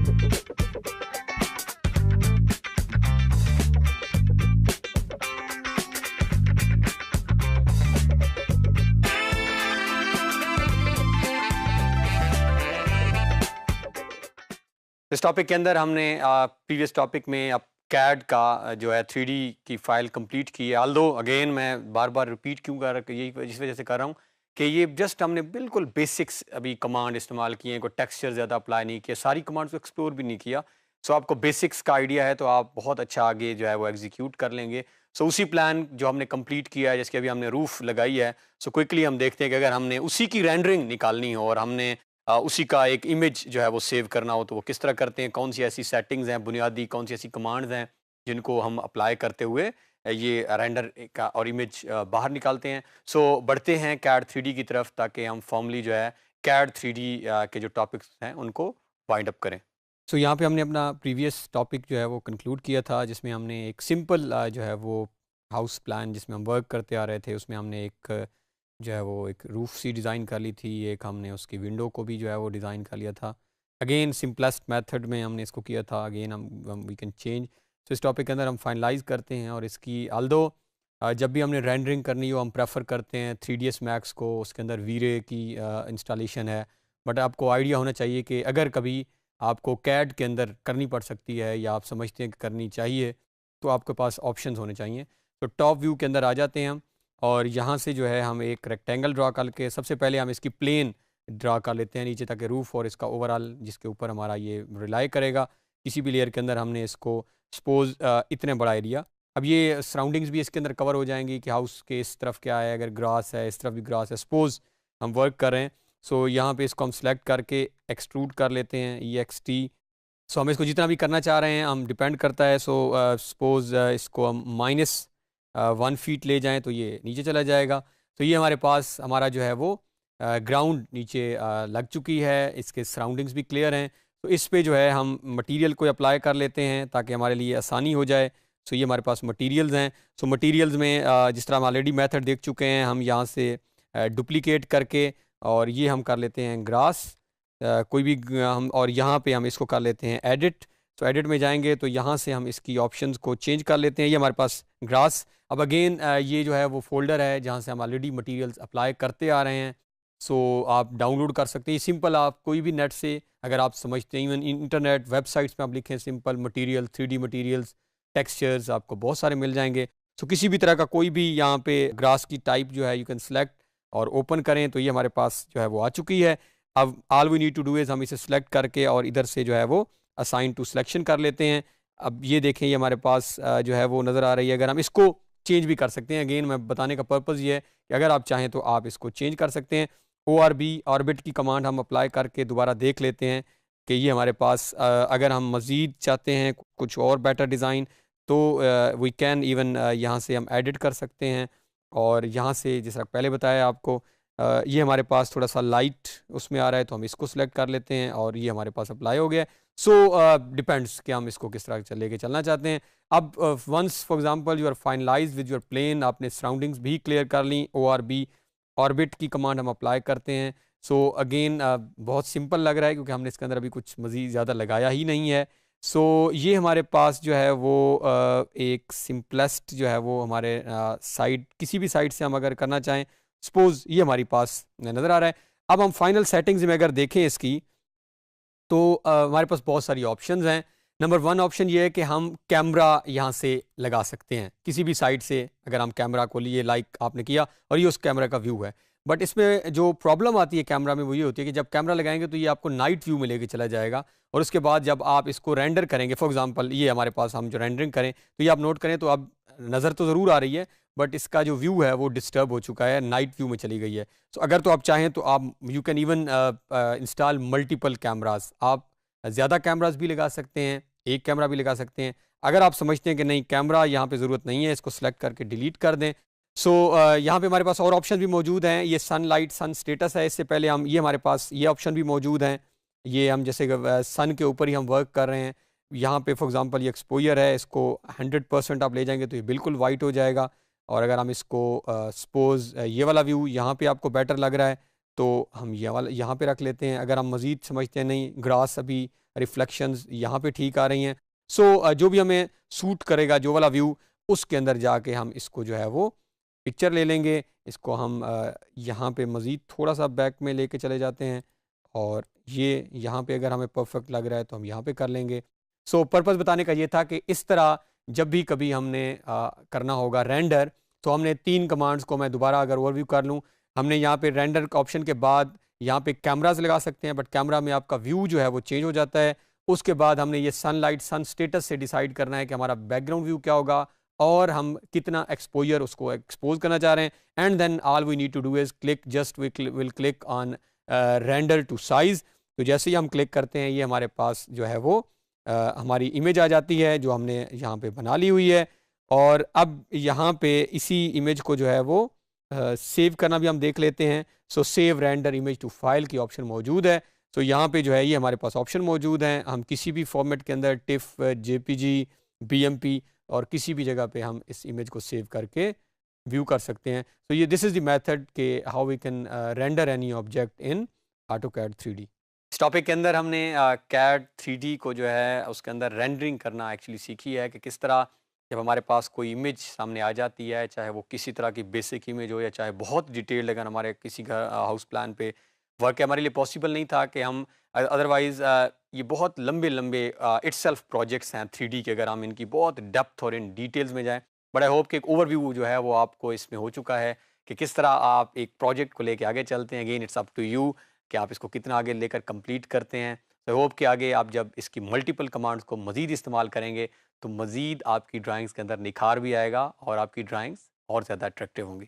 इस टॉपिक के अंदर हमने प्रीवियस टॉपिक में अब कैड का जो है 3D की फाइल कंप्लीट की है। ऑल्दो अगेन मैं बार बार रिपीट क्यों कर रहा, यही इस वजह से कर रहा हूँ कि ये जस्ट हमने बिल्कुल बेसिक्स अभी कमांड इस्तेमाल किए हैं, कोई टेक्सचर ज़्यादा अप्लाई नहीं किया, सारी कमांड्स को एक्सप्लोर भी नहीं किया। सो आपको बेसिक्स का आइडिया है तो आप बहुत अच्छा आगे जो है वो एग्जीक्यूट कर लेंगे। सो उसी प्लान जो हमने कंप्लीट किया है, जैसे अभी हमने रूफ लगाई है, सो क्विकली हम देखते हैं कि अगर हमने उसी की रेंडरिंग निकालनी हो और हमने उसी का एक इमेज जो है वो सेव करना हो तो वो किस तरह करते हैं, कौन सी ऐसी सेटिंग्स हैं बुनियादी, कौन सी ऐसी कमांड्स हैं जिनको हम अप्लाई करते हुए ये रेंडर का और इमेज बाहर निकालते हैं। सो बढ़ते हैं कैड 3D की तरफ ताकि हम फॉर्मली जो है कैड 3D के जो टॉपिक्स हैं उनको वाइंड अप करें। सो यहाँ पे हमने अपना प्रीवियस टॉपिक जो है वो कंक्लूड किया था, जिसमें हमने एक सिंपल जो है वो हाउस प्लान जिसमें हम वर्क करते आ रहे थे, उसमें हमने एक जो है वो एक रूफ सी डिज़ाइन कर ली थी, एक हमने उसकी विंडो को भी जो है वो डिज़ाइन कर लिया था। अगेन सिंपलेस्ट मेथड में हमने इसको किया था। अगेन हम वी कैन चेंज। तो इस टॉपिक के अंदर हम फाइनलाइज करते हैं और इसकी ऑल्दो जब भी हमने रेंडरिंग करनी हो हम प्रेफर करते हैं 3ds मैक्स को, उसके अंदर वीरे की इंस्टॉलेशन है। बट आपको आइडिया होना चाहिए कि अगर कभी आपको कैड के अंदर करनी पड़ सकती है या आप समझते हैं कि करनी चाहिए तो आपके पास ऑप्शंस होने चाहिए। तो टॉप व्यू के अंदर आ जाते हैं हम और यहाँ से जो है हम एक रेक्टेंगल ड्रा करके सबसे पहले हम इसकी प्लेन ड्रा कर लेते हैं नीचे, ताकि रूफ और इसका ओवरऑल जिसके ऊपर हमारा ये रिलाई करेगा किसी भी लेयर के अंदर हमने इसको सपोज इतने बड़ा एरिया। अब ये सराउंडिंग्स भी इसके अंदर कवर हो जाएंगी कि हाउस के इस तरफ क्या है, अगर ग्रास है इस तरफ भी ग्रास है, सपोज हम वर्क कर रहे हैं। सो यहाँ पे इसको हम सेलेक्ट करके एक्सट्रूड कर लेते हैं EXT। सो हम इसको जितना भी करना चाह रहे हैं हम डिपेंड करता है। सो सपोज इसको हम -1 फीट ले जाएं तो ये नीचे चला जाएगा। तो ये हमारे पास हमारा जो है वो ग्राउंड नीचे लग चुकी है, इसके सराउंडिंग्स भी क्लियर हैं। तो इस पे जो है हम मटेरियल को अप्लाई कर लेते हैं ताकि हमारे लिए आसानी हो जाए। सो ये हमारे पास मटेरियल्स हैं। सो मटेरियल्स में जिस तरह हम ऑलरेडी मेथड देख चुके हैं, हम यहाँ से डुप्लीकेट करके और ये हम कर लेते हैं ग्रास कोई भी हम, और यहाँ पे हम इसको कर लेते हैं एडिट। तो एडिट में जाएंगे तो यहाँ से हम इसकी ऑप्शंस को चेंज कर लेते हैं। ये हमारे पास ग्रास। अब अगेन ये जो है वो फोल्डर है जहाँ से हम ऑलरेडी मटेरियल्स अप्लाई करते आ रहे हैं। सो आप डाउनलोड कर सकते हैं सिंपल, आप कोई भी नेट से अगर आप समझते हैं, इवन इंटरनेट वेबसाइट्स में आप लिखें simple material 3D materials textures आपको बहुत सारे मिल जाएंगे। सो किसी भी तरह का कोई भी यहाँ पे ग्रास की टाइप जो है यू कैन सेलेक्ट और ओपन करें तो ये हमारे पास जो है वो आ चुकी है। अब all we need to do is हम इसे सेलेक्ट करके और इधर से जो है वो असाइन टू सिलेक्शन कर लेते हैं। अब ये देखें ये हमारे पास जो है वो नज़र आ रही है। अगर हम इसको चेंज भी कर सकते हैं, अगेन मैं बताने का पर्पज़ ये है कि अगर आप चाहें तो आप इसको चेंज कर सकते हैं। ORB ऑर्बिट की कमांड हम अप्लाई करके दोबारा देख लेते हैं कि ये हमारे पास अगर हम मज़ीद चाहते हैं कुछ और बेटर डिज़ाइन तो वी कैन इवन यहाँ से हम एडिट कर सकते हैं। और यहाँ से जिस तरह पहले बताया आपको ये हमारे पास थोड़ा सा लाइट उसमें आ रहा है तो हम इसको सिलेक्ट कर लेते हैं और ये हमारे पास अप्लाई हो गया। सो डिपेंड्स कि हम इसको किस तरह लेके चलना चाहते हैं। अब once for example you are finalize with your plane, आपने सराउंडिंग्स भी क्लियर कर ली, ORB ऑर्बिट की कमांड हम अप्लाई करते हैं। सो अगेन बहुत सिंपल लग रहा है क्योंकि हमने इसके अंदर अभी कुछ मज़ीद ज़्यादा लगाया ही नहीं है। सो ये हमारे पास जो है वो एक सिंपलेस्ट जो है वो हमारे साइड किसी भी साइड से हम अगर करना चाहें, सपोज ये हमारी पास नज़र आ रहा है। अब हम फाइनल सेटिंग्स में अगर देखें इसकी तो हमारे पास बहुत सारी ऑप्शंस हैं। नंबर 1 ऑप्शन ये है कि हम कैमरा यहाँ से लगा सकते हैं किसी भी साइड से। अगर हम कैमरा को लिए लाइक आपने किया और ये उस कैमरा का व्यू है, बट इसमें जो प्रॉब्लम आती है कैमरा में वो ये होती है कि जब कैमरा लगाएंगे तो ये आपको नाइट व्यू में लेके चला जाएगा और उसके बाद जब आप इसको रेंडर करेंगे, फॉर एग्जांपल ये हमारे पास हम जो रेंडरिंग करें तो ये आप नोट करें तो अब नज़र तो ज़रूर आ रही है बट इसका जो व्यू है वो डिस्टर्ब हो चुका है, नाइट व्यू में चली गई है। सो अगर तो आप चाहें तो आप you can even install multiple cameras, आप ज़्यादा कैमरास भी लगा सकते हैं, एक कैमरा भी लगा सकते हैं। अगर आप समझते हैं कि नहीं कैमरा यहाँ पे ज़रूरत नहीं है, इसको सेलेक्ट करके डिलीट कर दें। सो यहाँ पे हमारे पास और ऑप्शन भी मौजूद हैं। ये सनलाइट सन स्टेटस है, इससे पहले हम ये हमारे पास ये ऑप्शन भी मौजूद हैं। ये हम जैसे सन के ऊपर ही हम वर्क कर रहे हैं, यहाँ पे फॉर एग्जांपल ये एक्सपोजर है, इसको 100% आप ले जाएंगे तो ये बिल्कुल वाइट हो जाएगा। और अगर हम इसको सपोज ये वाला व्यू यहाँ पे आपको बेटर लग रहा है तो हम ये वाला यहाँ पे रख लेते हैं। अगर हम मज़ीद समझते हैं नहीं ग्रास अभी रिफ्लेक्शंस यहाँ पे ठीक आ रही हैं। सो जो भी हमें सूट करेगा जो वाला व्यू, उसके अंदर जाके हम इसको जो है वो पिक्चर ले लेंगे। इसको हम यहाँ पे मज़ीद थोड़ा सा बैक में लेके चले जाते हैं और ये यहाँ पे अगर हमें परफेक्ट लग रहा है तो हम यहाँ पे कर लेंगे। सो पर्पस बताने का ये था कि इस तरह जब भी कभी हमने करना होगा रेंडर, तो हमने 3 कमांड्स को मैं दोबारा अगर ओवरव्यू कर लूँ, हमने यहाँ पे रेंडर का ऑप्शन के बाद यहाँ पे कैमरास लगा सकते हैं, बट कैमरा में आपका व्यू जो है वो चेंज हो जाता है। उसके बाद हमने ये सनलाइट सन स्टेटस से डिसाइड करना है कि हमारा बैकग्राउंड व्यू क्या होगा और हम कितना एक्सपोजर उसको एक्सपोज करना चाह रहे हैं। And then all we need to do is click, just will click on render to size. तो जैसे ही हम क्लिक करते हैं ये हमारे पास जो है वो हमारी इमेज आ जाती है जो हमने यहाँ पे बना ली हुई है। और अब यहाँ पे इसी इमेज को जो है वो सेव करना भी हम देख लेते हैं। So save render image to file की ऑप्शन मौजूद है। सो यहाँ पे जो है ये हमारे पास ऑप्शन मौजूद हैं, हम किसी भी फॉर्मेट के अंदर टिफ, जेपीजी, बीएमपी और किसी भी जगह पे हम इस इमेज को सेव करके व्यू कर सकते हैं। तो ये दिस इज़ द मेथड के how we can render any object in AutoCAD 3D। इस टॉपिक के अंदर हमने CAD 3D को जो है उसके अंदर रेंडरिंग करना एक्चुअली सीखी है कि किस तरह जब हमारे पास कोई इमेज सामने आ जाती है, चाहे वो किसी तरह की बेसिक इमेज हो या चाहे बहुत डिटेल्ड, अगर हमारे किसी घर हाउस प्लान पे वर्क हमारे लिए पॉसिबल नहीं था कि हम अदरवाइज़ ये बहुत लंबे लंबे इटसेल्फ प्रोजेक्ट्स हैं 3D के, अगर हम इनकी बहुत डेप्थ और इन डिटेल्स में जाएं। बट आई होप कि एक ओवरव्यू जो है वो आपको इसमें हो चुका है कि किस तरह आप एक प्रोजेक्ट को लेके आगे चलते हैं। Again it's up to you कि आप इसको कितना आगे लेकर कंप्लीट करते हैं। तो होप कि आगे आप जब इसकी मल्टीपल कमांड्स को मज़ीद इस्तेमाल करेंगे तो मज़ीद आपकी ड्राइंग्स के अंदर निखार भी आएगा और आपकी ड्राइंग्स और ज़्यादा अट्रैक्टिव होंगी।